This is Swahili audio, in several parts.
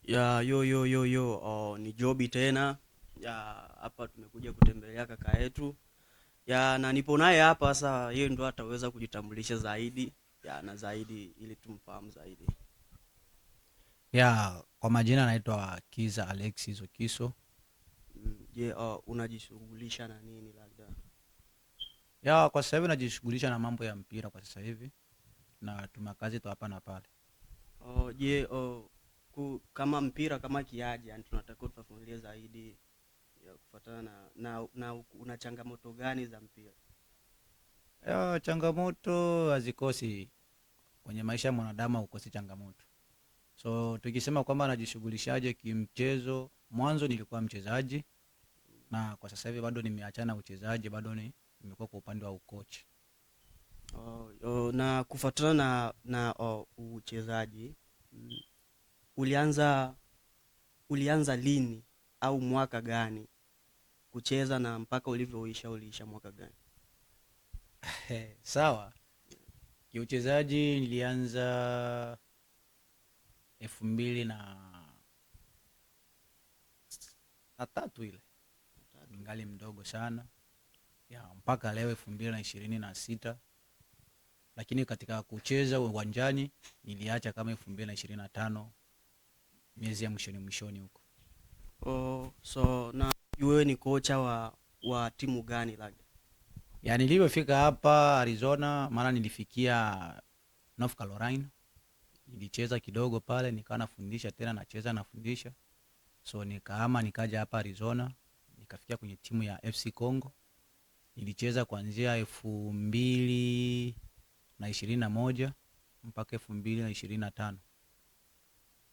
Ya yo, ni Jobi tena. Ya hapa tumekuja kutembelea kaka yetu. Ya na nipo naye hapa sasa, yeye ndo ataweza kujitambulisha zaidi. Ya na zaidi ili tumfahamu zaidi. Ya, kwa majina naitwa Kiza Alexis Okiso. Je, unajishughulisha na nini labda? Ya, kwa sasa hivi najishughulisha na mambo ya mpira kwa sasa hivi na tuna kazi tu hapa na pale. Je, kama mpira kama kiaje, yani tunataka tufafanulie zaidi ya kufuatana na una changamoto gani za mpira? Ya, changamoto hazikosi kwenye maisha ya mwanadamu, hukosi changamoto. So tukisema kwamba najishughulishaje kimchezo, mwanzo nilikuwa mchezaji na kwa sasa hivi bado nimeachana uchezaji, bado nimekuwa kwa upande wa ukochi. Na kufuatana na uchezaji, mm, ulianza ulianza lini au mwaka gani kucheza na mpaka ulivyoisha uliisha mwaka gani? Sawa, kiuchezaji nilianza 2003 ile, Tatu. ningali mdogo sana ya mpaka leo 2026, lakini katika kucheza uwanjani niliacha kama 2025 miezi ya mwishoni mwishoni huko. So na wewe ni kocha wa timu gani labda? Ya, nilivyofika hapa Arizona, maana nilifikia North Carolina, nilicheza kidogo pale, nikawa nafundisha tena, nacheza nafundisha, so nikahama nikaja hapa Arizona, nikafikia kwenye timu ya FC Congo. Nilicheza kuanzia 2021 mpaka 2025.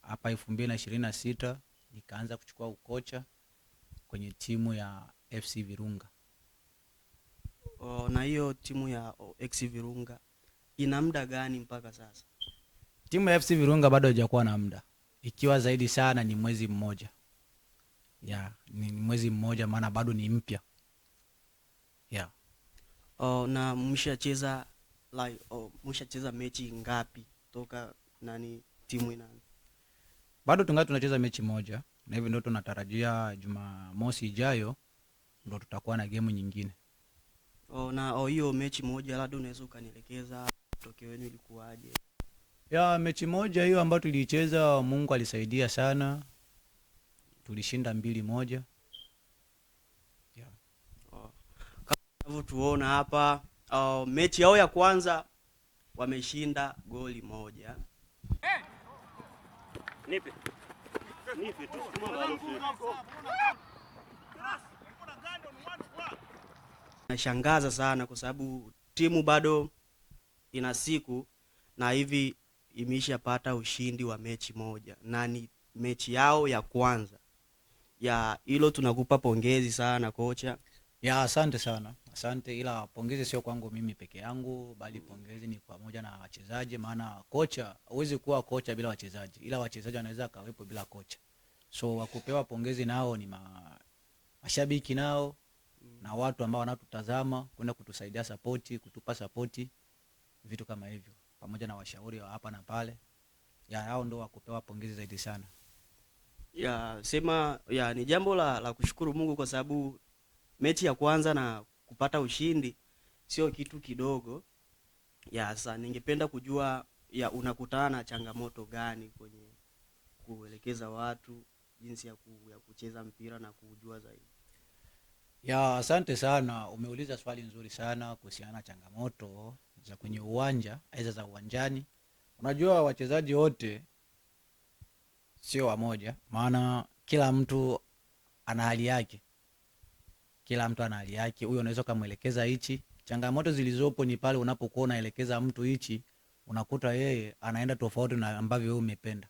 Hapa 2026 nikaanza kuchukua ukocha kwenye timu ya FC Virunga. Na hiyo timu ya X Virunga ina muda gani mpaka sasa? Timu ya FC Virunga bado haijakuwa na muda, ikiwa zaidi sana ni mwezi mmoja. Ya, ni mwezi mmoja, maana bado ni mpya. Ya, Na mshacheza mechi ngapi toka nani timu inaanza? bado tungali tunacheza mechi moja, na hivi ndio tunatarajia Jumamosi ijayo ndo tutakuwa na game nyingine. Na hiyo mechi moja labda unaweza ukanielekeza matokeo yenu ilikuwaje? Ya, mechi moja hiyo ambayo tulicheza, Mungu alisaidia sana, tulishinda 2-1. Ya. Oh, kama tunavyotuona hapa, mechi yao ya kwanza wameshinda goli moja. Nipe. Nipe tu. Nashangaza sana kwa sababu timu bado ina siku na hivi imeshapata ushindi wa mechi moja na ni mechi yao ya kwanza. Ya hilo tunakupa pongezi sana kocha. Ya, asante sana, asante, ila pongezi sio kwangu mimi peke yangu, bali pongezi ni pamoja na wachezaji, maana kocha, huwezi kuwa kocha bila wachezaji, ila wachezaji wanaweza kawepo bila kocha. So wakupewa pongezi nao ni mashabiki nao na watu ambao wanatutazama kwenda kutusaidia sapoti, kutupa sapoti, vitu kama hivyo, pamoja na washauri wa hapa na pale. Ya, hao ndio wakupewa pongezi zaidi sana. Ya sema ya ni jambo la kushukuru Mungu kwa sababu mechi ya kwanza na kupata ushindi sio kitu kidogo. Ya sasa ningependa kujua ya unakutana na changamoto gani kwenye kuelekeza watu jinsi ya kucheza mpira na kujua zaidi. Ya, asante sana, umeuliza swali nzuri sana kuhusiana na changamoto za kwenye uwanja, aidha za uwanjani. Unajua wachezaji wote sio wamoja, maana kila mtu ana hali yake, kila mtu ana hali yake. Huyo unaweza kumwelekeza hichi. Changamoto zilizopo ni pale unapokuwa unaelekeza mtu hichi, unakuta yeye anaenda tofauti na ambavyo wewe umependa.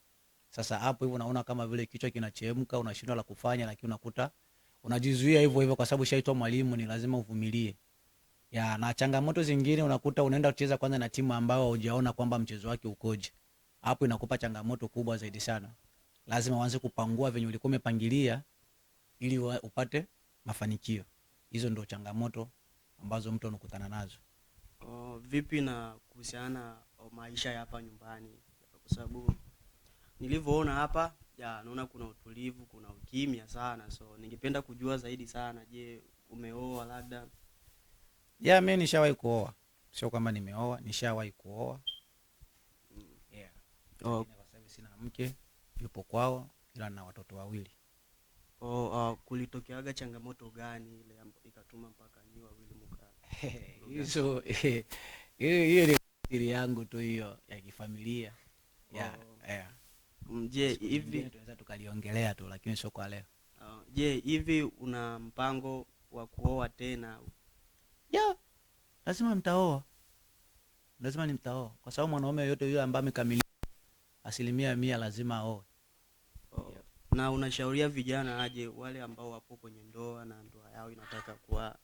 Sasa hapo hivyo unaona kama vile kichwa kinachemka, unashindwa la kufanya, lakini unakuta unajizuia hivyo hivyo, kwa sababu shaitwa mwalimu, ni lazima uvumilie. Ya, na changamoto zingine unakuta unaenda kucheza kwanza na timu ambayo hujaona kwamba mchezo wake ukoje. Hapo inakupa changamoto kubwa zaidi sana. Lazima uanze kupangua venye ulikuwa umepangilia ili upate mafanikio. Hizo ndio changamoto ambazo mtu anakutana nazo. Vipi na kuhusiana na maisha ya hapa nyumbani, kwa sababu nilivyoona hapa ya naona kuna utulivu, kuna ukimya sana, so ningependa kujua zaidi sana. Je, umeoa labda? Ya mimi nishawahi kuoa, sio kwamba nimeoa, nishawahi kuoa. Yeah. Oh, Lakini kwa sasa hivi sina mke, yupo kwao, ila na watoto wawili. kulitokeaga changamoto gani ile ikatuma mpaka nyi wawili Hizo hiyo ni siri yangu tu hiyo ya kifamilia. Yeah, oh, yeah. je Siku nyingine hivi tunaweza tukaliongelea tu, lakini sio kwa leo. je hivi una mpango wa kuoa tena? Yeah, lazima mtaoa. Lazima nimtaoa kwa sababu mwanaume yote yule ambaye amekamilika 100% lazima aoe. Oh. Na unashauria vijana aje wale ambao wapo kwenye ndoa na ndoa yao inataka kuwa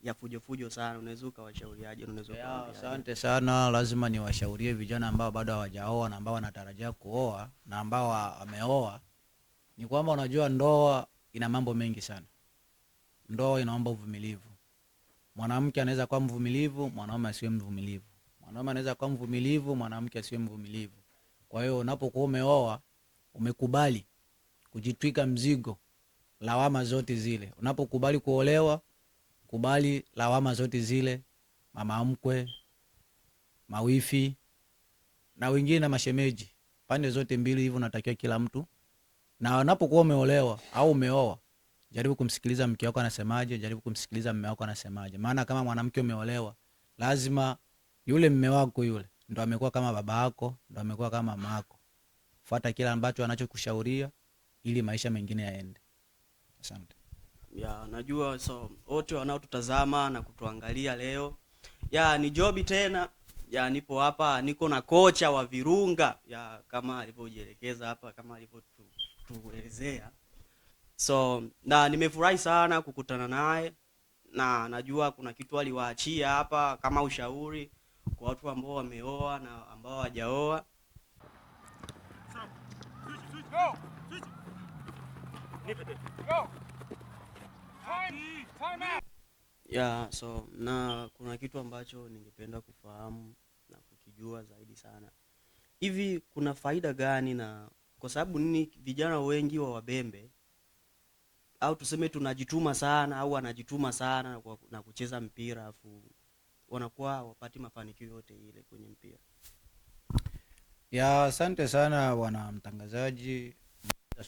ya fujo fujo sana, unaweza ukawashauriaje? Unaweza kuambiaje? Asante sana. Lazima niwashaurie vijana ambao bado hawajaoa na ambao wanatarajia kuoa na ambao wameoa, ni kwamba unajua ndoa ina mambo mengi sana. Ndoa inaomba uvumilivu. Mwanamke anaweza kuwa mvumilivu, mwanaume asiwe mvumilivu. Mwanaume anaweza kuwa mvumilivu, mwanamke asiwe mvumilivu. Kwa hiyo unapokuwa umeoa, umekubali kujitwika mzigo lawama zote zile. Unapokubali kuolewa, kubali lawama zote zile, mama mkwe, mawifi na wengine na mashemeji, pande zote mbili hivi unatakiwa kila mtu. Na unapokuwa umeolewa au umeoa, jaribu kumsikiliza mke wako anasemaje, jaribu kumsikiliza mume wako anasemaje. Maana kama mwanamke umeolewa, lazima yule mume wako yule ndo amekuwa kama baba yako, ndo amekuwa kama mama yako. Fuata kila ambacho anachokushauria ili maisha mengine yaende. Asante. Ya najua, so wote wanaotutazama na kutuangalia leo, ya ni Jobi tena. Ya nipo hapa, niko na kocha wa Virunga, ya kama alivyojielekeza hapa, kama alivyotuelezea. So na nimefurahi sana kukutana naye, na najua kuna kitu aliwaachia hapa kama ushauri kwa watu ambao wameoa na ambao hawajaoa. Ya so na kuna kitu ambacho ningependa kufahamu na kukijua zaidi sana. Hivi kuna faida gani, na kwa sababu nini vijana wengi wa Wabembe, au tuseme tunajituma sana au wanajituma sana na kucheza mpira, afu wanakuwa wapati mafanikio yote ile kwenye mpira? Ya asante sana bwana mtangazaji,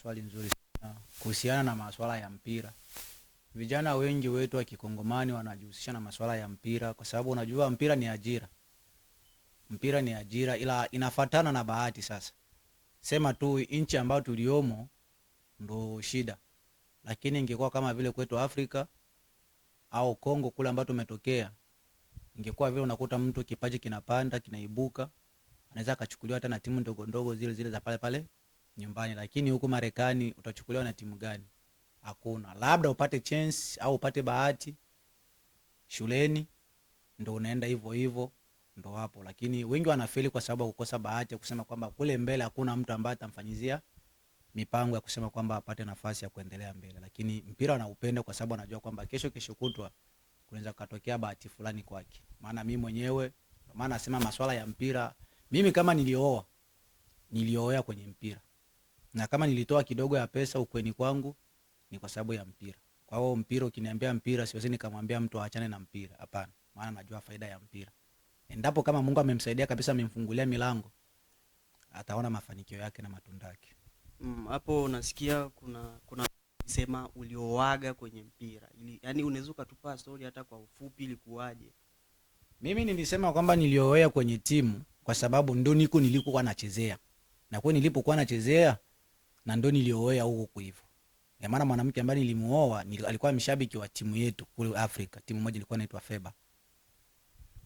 swali nzuri sana kuhusiana na masuala ya mpira. Vijana wengi wetu wa Kikongomani wanajihusisha na masuala ya mpira kwa sababu unajua mpira ni ajira. Mpira ni ajira, ila inafatana na bahati. Sasa sema tu nchi ambayo tuliomo ndo shida, lakini ingekuwa kama vile kwetu Afrika au Kongo kule ambapo tumetokea, ingekuwa vile unakuta mtu kipaji kinapanda kinaibuka, anaweza akachukuliwa hata na timu ndogo ndogo zile zile za pale pale nyumbani. Lakini huku Marekani utachukuliwa na timu gani? Hakuna. Labda upate chance au upate bahati shuleni, ndo unaenda hivyo hivyo, ndo hapo. Lakini wengi wanafeli kwa sababu kukosa bahati ya kusema kwamba kule mbele hakuna mtu ambaye atamfanyizia mipango ya kusema kwamba apate nafasi ya kuendelea mbele. Lakini mpira anaupenda kwa sababu anajua kwamba kesho kutwa kunaweza katokea bahati fulani kwake. Maana mimi mwenyewe, maana nasema masuala ya mpira, mimi kama nilioa kwenye mpira, na kama nilitoa kidogo ya pesa ukweni kwangu ni kwa sababu ya mpira. Kwa hiyo mpira, ukiniambia mpira, siwezi nikamwambia mtu aachane na mpira, hapana. Maana najua faida ya mpira. Endapo kama Mungu amemsaidia kabisa, amemfungulia milango, ataona mafanikio yake na matunda yake. Hapo nasikia kuna sema ulioaga kwenye mpira. Yaani unaweza kutupa story hata kwa ufupi ilikuwaje? Mimi nilisema kwamba nilioa kwenye timu kwa sababu ndo nilikuwa nachezea. Na kwa nilipokuwa nachezea na ndo nilioa huko hivyo. Ya maana mwanamke ambaye nilimuoa alikuwa mshabiki wa timu yetu kule Afrika. Timu moja ilikuwa inaitwa Feba.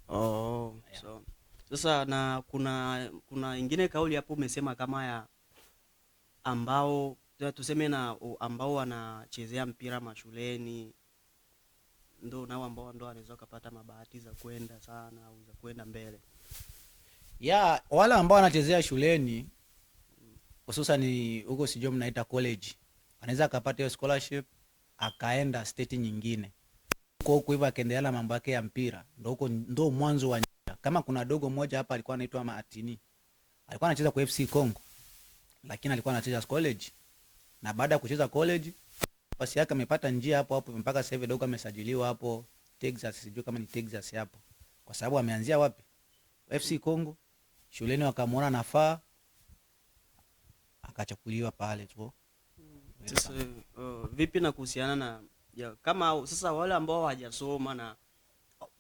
Oh, yeah. So sasa na kuna ingine kauli hapo umesema kama ya ambao tuseme na ambao wanachezea mpira mashuleni ndo nao ambao ndo wanaweza kupata mabahati za kwenda sana au za kwenda mbele. Ya wale ambao wanachezea shuleni hususan huko sijui mnaita college, anaweza akapata hiyo scholarship akaenda state nyingine huko hivyo akaendelea na mambo yake ya mpira. Ndo mwanzo wa njia. Kama kuna dogo mmoja hapa alikuwa anaitwa Martini, alikuwa anacheza kwa FC Congo, lakini alikuwa anacheza college, na baada ya kucheza college pasi yake amepata njia hapo hapo mpaka sasa hivi dogo amesajiliwa hapo Texas, sijui kama ni Texas hapo, kwa sababu ameanzia wapi? FC Congo. Shuleni wakamuona nafaa, akachukuliwa pale tu. Sasa vipi na kuhusiana na kama sasa wale ambao hawajasoma na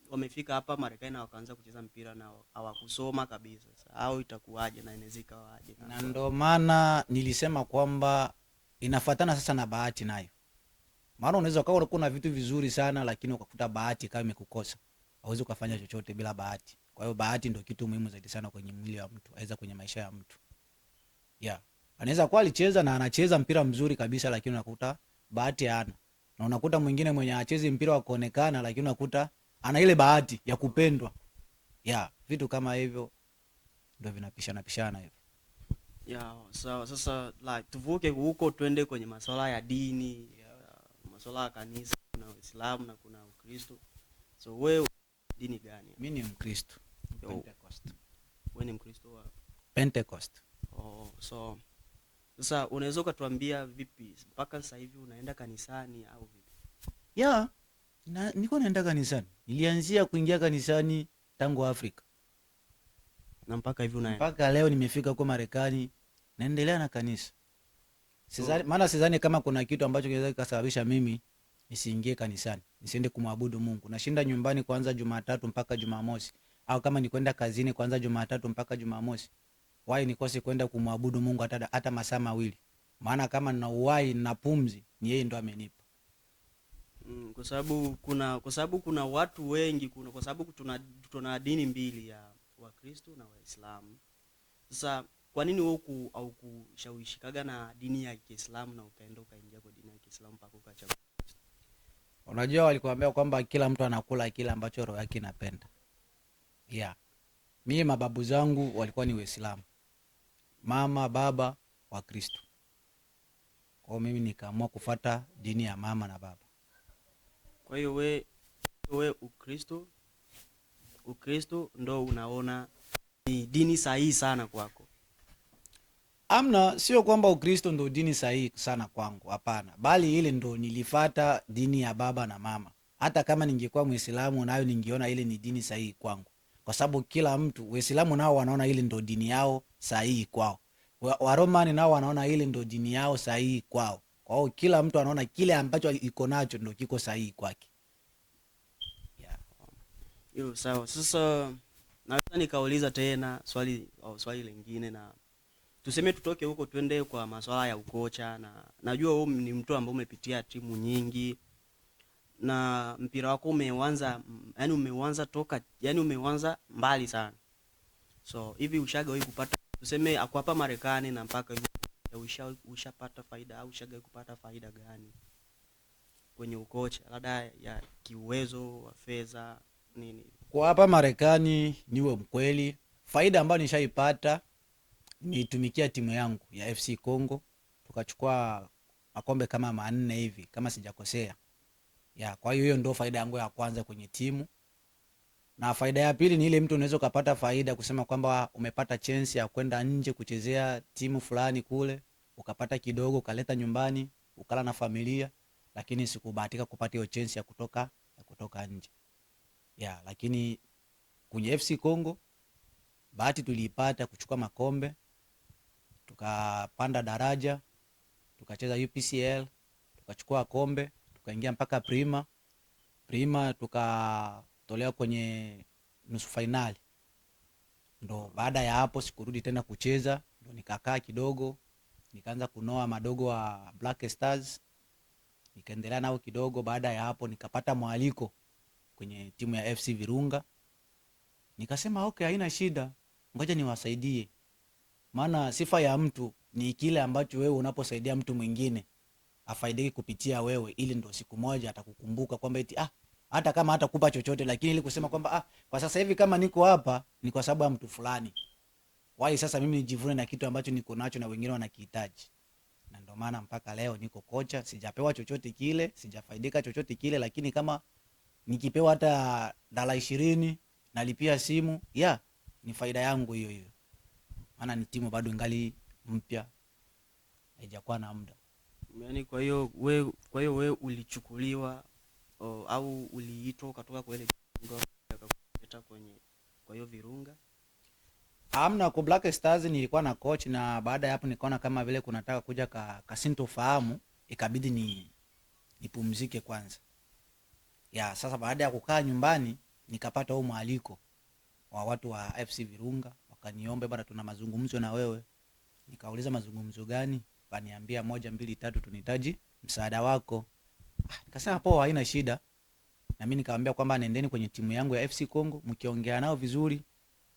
wamefika hapa Marekani na wakaanza kucheza mpira na hawakusoma kabisa, au itakuwaje na inawezeka waje? Na ndio maana nilisema kwamba inafuatana sasa na bahati nayo, maana unaweza kuwa unakuwa na vitu vizuri sana lakini ukakuta bahati kama imekukosa, hauwezi kufanya chochote bila bahati. Kwa hiyo bahati ndio kitu muhimu zaidi sana kwenye mwili wa mtu, aidha kwenye maisha ya mtu. Yeah. Anaweza kuwa alicheza na anacheza mpira mzuri kabisa lakini unakuta bahati hana. Na unakuta mwingine mwenye achezi mpira wa kuonekana lakini unakuta ana ile bahati ya kupendwa. Yeah, vitu kama hivyo ndio vinapishana hivyo. Yeah, sawa. Sasa like tuvuke huko twende kwenye masuala ya dini, masuala ya kanisa. Kuna Uislamu na kuna Ukristo. So wewe dini gani? Mimi ni Mkristo. Pentecost. Wewe ni Mkristo wa Pentecost. So sasa unaweza ukatuambia vipi mpaka sasa hivi unaenda kanisani au vipi? Yeah. Niko naenda kanisani. Nilianzia kuingia kanisani tangu Afrika. Na mpaka hivi unaenda? Mpaka leo nimefika huko Marekani, naendelea na kanisa. Maana sidhani kama kuna kitu ambacho kinaweza kusababisha mimi nisiingie kanisani, nisiende kumwabudu Mungu. Nashinda nyumbani kuanza Jumatatu mpaka Jumamosi, au kama ni kwenda kazini kuanza Jumatatu mpaka Jumamosi. Why nikose kwenda kumwabudu Mungu hata masaa mawili? Maana kama nina uhai na pumzi, ni yeye ndo amenipa. Kwa sababu kuna watu wengi, kwa sababu tuna dini mbili ya Wakristo na Waislamu. Sasa kwa nini wewe au kushawishikaga na dini ya Kiislamu na ukaenda ukaingia kwa dini ya Kiislamu mpaka ukachagua? Unajua walikuambia kwamba kila mtu anakula kile ambacho roho yake inapenda. Yeah. Mimi mababu zangu walikuwa ni Waislamu. Mama, baba wa Kristo. Kwa mimi nikaamua kufuata dini ya mama na baba. Kwa hiyo we Ukristo ndo unaona ni dini sahihi sana kwako? Amna, sio kwamba Ukristo ndo dini sahihi sana kwangu, hapana. Bali ile ndo nilifuata dini ya baba na mama. Hata kama ningekuwa Muislamu nayo ningeona ile ni dini sahihi kwangu. Kwa sababu kila mtu, Waislamu nao wanaona ile ndo dini yao sahihi kwao. Waromani nao wanaona ile ndo dini yao sahihi kwao. Kwa hiyo kila mtu anaona kile ambacho iko nacho ndo kiko sahihi kwake. Yeah. Sawa. Sasa naweza nikauliza tena swali lingine, na tuseme tutoke huko twende kwa masuala ya ukocha, na najua wewe ni mtu ambaye umepitia timu nyingi na mpira wako umeanza mbali sana. So hivi ushagawahi kupata, tuseme ako hapa Marekani na mpaka hivi ushapata faida au ushagawahi kupata faida gani kwenye ukocha, labda ya kiuwezo wa fedha nini? Kwa hapa Marekani niwe mkweli, faida ambayo nishaipata nitumikia timu yangu ya FC Congo, tukachukua makombe kama 4 hivi kama sijakosea. Ya, kwa hiyo ndio faida yangu ya kwanza kwenye timu. Na faida ya pili ni ile mtu unaweza kupata faida kusema kwamba umepata chance ya kwenda nje kuchezea timu fulani kule, ukapata kidogo ukaleta nyumbani, ukala na familia, lakini sikubahatika kupata hiyo chance ya kutoka nje. Ya, lakini kwenye FC Congo bahati tuliipata kuchukua makombe, tukapanda daraja, tukacheza UPCL, tukachukua kombe, tukaingia mpaka Prima tukatolewa kwenye nusu finali. Ndo baada ya hapo sikurudi tena kucheza, ndo nikakaa kidogo, nikaanza kunoa madogo wa Black Stars, nikaendelea nao kidogo. Baada ya hapo nikapata mwaliko kwenye timu ya FC Virunga, nikasema okay, haina shida, ngoja niwasaidie. Maana sifa ya mtu ni kile ambacho wewe unaposaidia mtu mwingine afaidike kupitia wewe, ili ndo siku moja atakukumbuka kwamba eti hata kama hatakupa chochote, lakini ili kusema kwamba kwa sasa hivi kama niko hapa ni kwa sababu ya mtu fulani. Wai sasa mimi nijivune na kitu ambacho niko nacho na wengine wanakihitaji. Na ndio maana mpaka leo niko kocha, sijapewa chochote kile, sijafaidika chochote kile, lakini kama nikipewa hata $20 nalipia simu, ni faida yangu hiyo hiyo. Maana ni timu bado ingali mpya, haijakuwa na muda. Yaani kwa hiyo we ulichukuliwa au uliitwa ukatoka kwa ile Virunga akakuleta kwenye kwa hiyo Virunga? Amna, kwa Black Stars nilikuwa na coach, na baada ya hapo nikaona kama vile kunataka kuja kasintofahamu, ikabidi nipumzike kwanza. Ya sasa baada ya kukaa nyumbani nikapata huo mwaliko wa watu wa FC Virunga, wakaniomba bwana, tuna mazungumzo na wewe. Nikauliza mazungumzo gani? Kaniambia 1 2 3 tunahitaji msaada wako. Nikasema poa, haina shida. Na mimi nikamwambia kwamba nendeni kwenye timu yangu ya FC Congo, mkiongea nao vizuri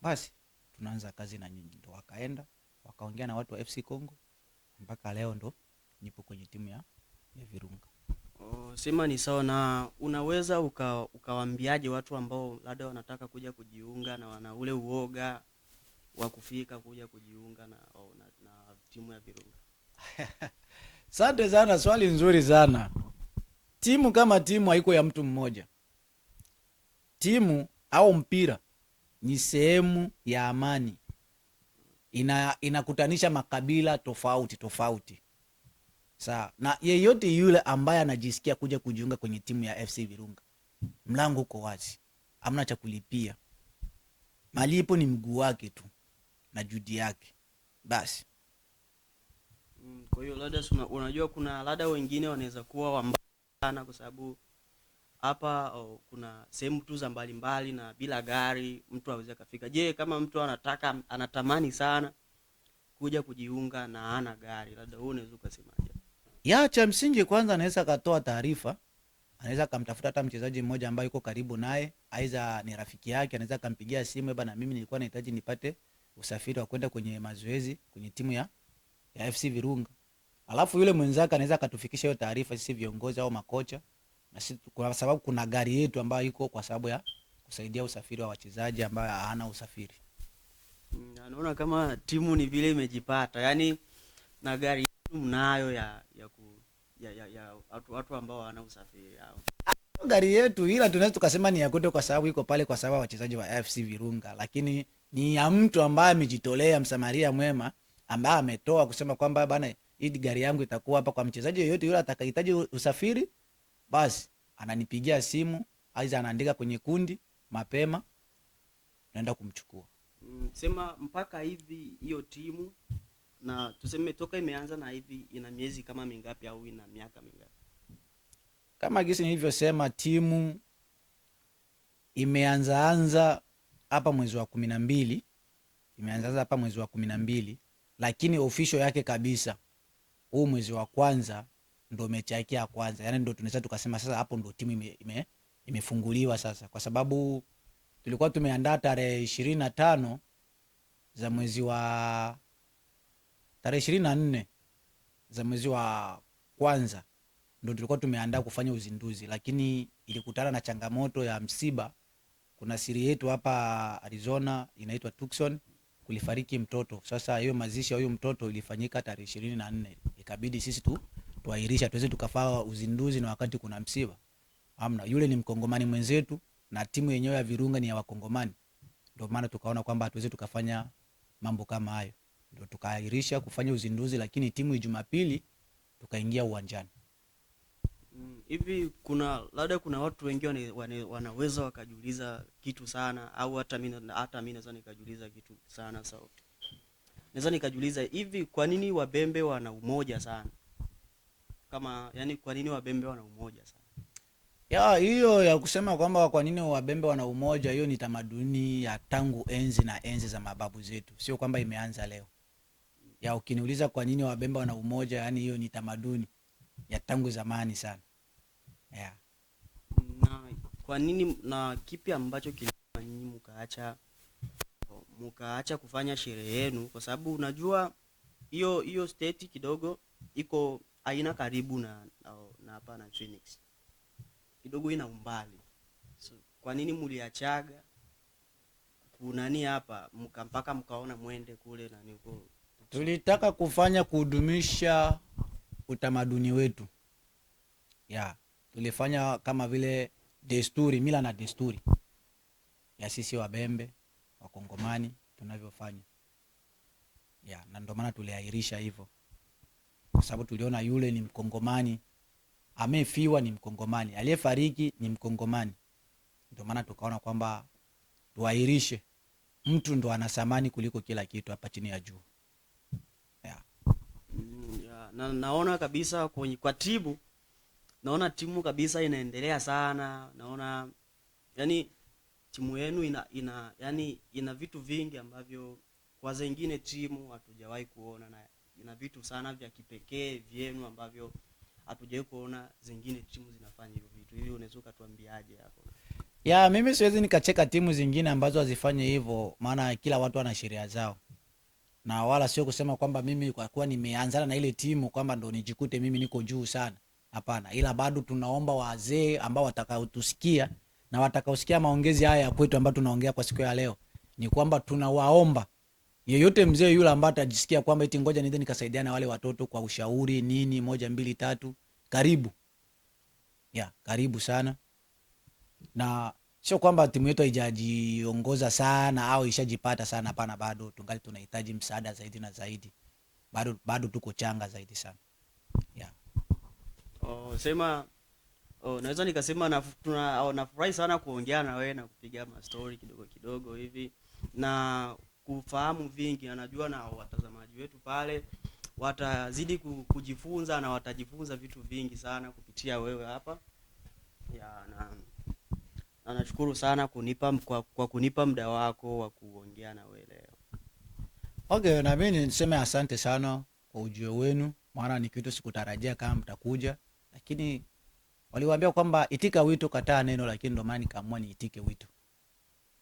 basi tunaanza kazi na nyinyi. Ndo wakaenda wakaongea na watu wa FC Congo, mpaka leo ndo nipo kwenye timu ya Virunga. Sema ni sawa. Na unaweza ukawaambiaje watu ambao labda wanataka kuja kujiunga na wana ule uoga wa kufika kuja kujiunga na timu ya Virunga? Asante sana, swali nzuri sana. Timu kama timu haiko ya mtu mmoja. Timu au mpira ni sehemu ya amani, inakutanisha makabila tofauti tofauti. Sawa, na yeyote yule ambaye anajisikia kuja kujiunga kwenye timu ya FC Virunga, mlango uko wazi, hamna cha kulipia. Malipo ni mguu wake tu na juhudi yake basi. Kwa hiyo labda unajua kuna labda wengine wanaweza kuwa wambali sana, kwa sababu hapa kuna sehemu tu za mbalimbali na bila gari mtu hawezi kufika. Je, kama mtu anatamani sana kuja kujiunga na hana gari, labda wewe unaweza kusemaje? Ya cha msingi kwanza, anaweza katoa taarifa, anaweza kumtafuta hata mchezaji mmoja ambaye yuko karibu naye, aidha ni rafiki yake, anaweza kumpigia simu, bwana mimi nilikuwa nahitaji nipate usafiri wa kwenda kwenye mazoezi kwenye timu ya FC Virunga. Alafu yule mwenzake anaweza katufikisha hiyo taarifa sisi viongozi au makocha, na sisi kwa sababu kuna gari yetu ambayo iko kwa sababu ya kusaidia usafiri wa wachezaji ambao hana usafiri. Anaona kama timu ni vile imejipata, yani na gari mnayo ya watu ambao hawana usafiri au gari yetu, ila tunaweza tukasema ni ya kwetu kwa sababu iko pale kwa sababu wachezaji wa FC Virunga, lakini ni ya mtu ambaye amejitolea, msamaria mwema ambaye ametoa kusema kwamba bana, hii gari yangu itakuwa hapa kwa mchezaji yoyote yule atakayehitaji usafiri, basi ananipigia simu, aidha anaandika kwenye kundi mapema, naenda kumchukua. Sema mpaka hivi hiyo timu, na tuseme toka imeanza na hivi ina miezi kama mingapi au ina miaka mingapi? Kama gisi nilivyosema, timu imeanza hapa mwezi wa 12, imeanza hapa mwezi wa 12, lakini official yake kabisa huu mwezi wa kwanza ndo mechi yake ya kwanza. Yani ndo tunaweza tukasema sasa hapo ndo timu imefunguliwa sasa, kwa sababu tulikuwa tumeandaa tarehe 25 za mwezi wa tarehe 24 za mwezi wa kwanza ndo tulikuwa tumeandaa kufanya uzinduzi, lakini ilikutana na changamoto ya msiba. Kuna siri yetu hapa Arizona inaitwa Tucson, kulifariki mtoto. Sasa hiyo mazishi ya huyo mtoto ilifanyika tarehe 24, ikabidi sisi tuahirisha tuweze tukafanya uzinduzi na wakati kuna msiba. Amna, yule ni mkongomani mwenzetu na timu yenyewe ya Virunga ni ya wakongomani, ndio maana tukaona kwamba hatuwezi tukafanya mambo kama hayo, ndio tukaahirisha kufanya uzinduzi, lakini timu Jumapili tukaingia uwanjani. Hivi labda kuna watu wengi wanaweza wakajiuliza kitu sana, au hata mimi naweza nikajiuliza kitu sana. Sawa, naweza nikajiuliza hivi, kwa nini Wabembe wana umoja sana? Kama yani kwa nini Wabembe wana umoja sana? Ya hiyo ya kusema kwamba kwa nini Wabembe wana umoja, hiyo ni tamaduni ya tangu enzi na enzi za mababu zetu, sio kwamba imeanza leo. Ya ukiniuliza kwa nini Wabembe wana umoja, yani hiyo ni tamaduni ya tangu zamani sana. Yeah. Na kwa nini, na kipi ambacho kilifanya nyinyi mkaacha kufanya sherehe yenu? Kwa sababu unajua hiyo state kidogo iko aina karibu na hapa na Phoenix, kidogo ina umbali. So, kwa nini mliachaga kunani hapa mpaka mkaona mwende kule na niko? Tulitaka kufanya kudumisha utamaduni wetu. Ya, tulifanya kama vile desturi, mila na desturi ya sisi Wabembe, Wakongomani tunavyofanya. Ya, na ndio maana tuliahirisha hivyo. kwa sababu tuliona yule ni Mkongomani, amefiwa ni Mkongomani, aliyefariki ni Mkongomani. Ndio maana tukaona kwamba tuahirishe, mtu ndo ana thamani kuliko kila kitu hapa chini ya juu. Yeah. Naona kabisa kwa timu, naona timu kabisa inaendelea sana. Naona yani timu yenu ina vitu vingi ambavyo kwa zingine timu hatujawahi kuona, na ina vitu sana vya kipekee vyenu ambavyo hatujawahi kuona zingine timu zinafanya hivyo vitu. Hivi unaweza ukatuambiaje hapo? Ya, mimi siwezi nikacheka timu zingine ambazo hazifanye hivyo, maana kila watu wana sheria zao, na wala sio kusema kwamba mimi kwa kuwa nimeanzana na ile timu kwamba ndo nijikute mimi niko juu sana. Hapana, ila bado tunaomba wazee ambao watakaotusikia na watakaosikia maongezi haya ya kwetu ambayo tunaongea kwa siku ya leo, ni kwamba tunawaomba yeyote mzee yule ambaye atajisikia kwamba eti ngoja niende nikasaidiana wale watoto kwa ushauri nini 1 2 3, karibu. Ya, karibu sana. Na sio kwamba timu yetu haijajiongoza sana au ishajipata sana, hapana, bado tungali tunahitaji msaada zaidi na zaidi. Bado tuko changa zaidi sana. Yeah. Naweza nikasema nafurahi sana kuongea na wewe na kupiga mastori kidogo kidogo hivi na kufahamu vingi, na najua na watazamaji wetu pale watazidi kujifunza na watajifunza vitu vingi sana kupitia wewe hapa. Na nashukuru sana kwa kunipa muda wako wa kuongea na wewe leo. Okay, na mimi niseme asante sana kwa ujio wenu, maana ni kitu sikutarajia kama mtakuja, lakini waliwaambia kwamba itika wito kataa neno, lakini ndo maana nikaamua niitike wito.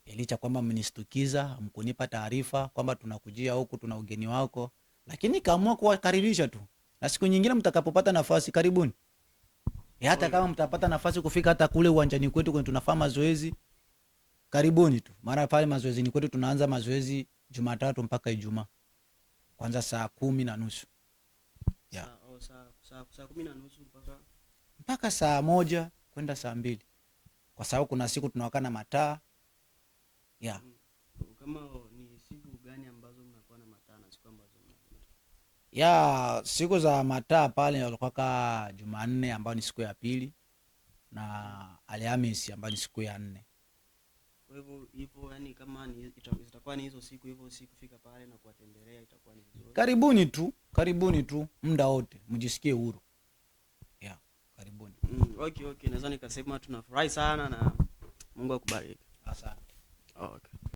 Licha kwamba mnistukiza, mkunipa taarifa kwamba tunakujia huku, tuna ugeni wako, lakini kaamua kuwakaribisha tu. Na siku nyingine mtakapopata nafasi, karibuni. Hata kama mtapata nafasi kufika hata kule uwanjani kwetu kwenye tunafanya mazoezi, karibuni tu. Maana pale mazoezi ni kwetu tunaanza mazoezi Jumatatu mpaka Ijumaa. Kwanza saa 10:30. Yeah. Saa 10:30 mpaka saa 1 kwenda saa 2. Kwa sababu kuna siku tunawakana mataa. Yeah. Kama ni siku gani ambazo mnakuwa na mataa na siku ambazo mnakuwa? Ya, siku za mataa pale yalikuwa Jumanne ambayo ni siku ya pili na Alhamisi ambayo ni siku ya 4. Kwa hivyo yani kama itakuwa ni hizo siku hivyo fika pale na kuwatembelea itakuwa ni vizuri. Karibuni tu muda wote, mjisikie huru. Yeah, karibuni. Okay, naweza nikasema tunafurahi sana na Mungu akubariki. Asante. Okay.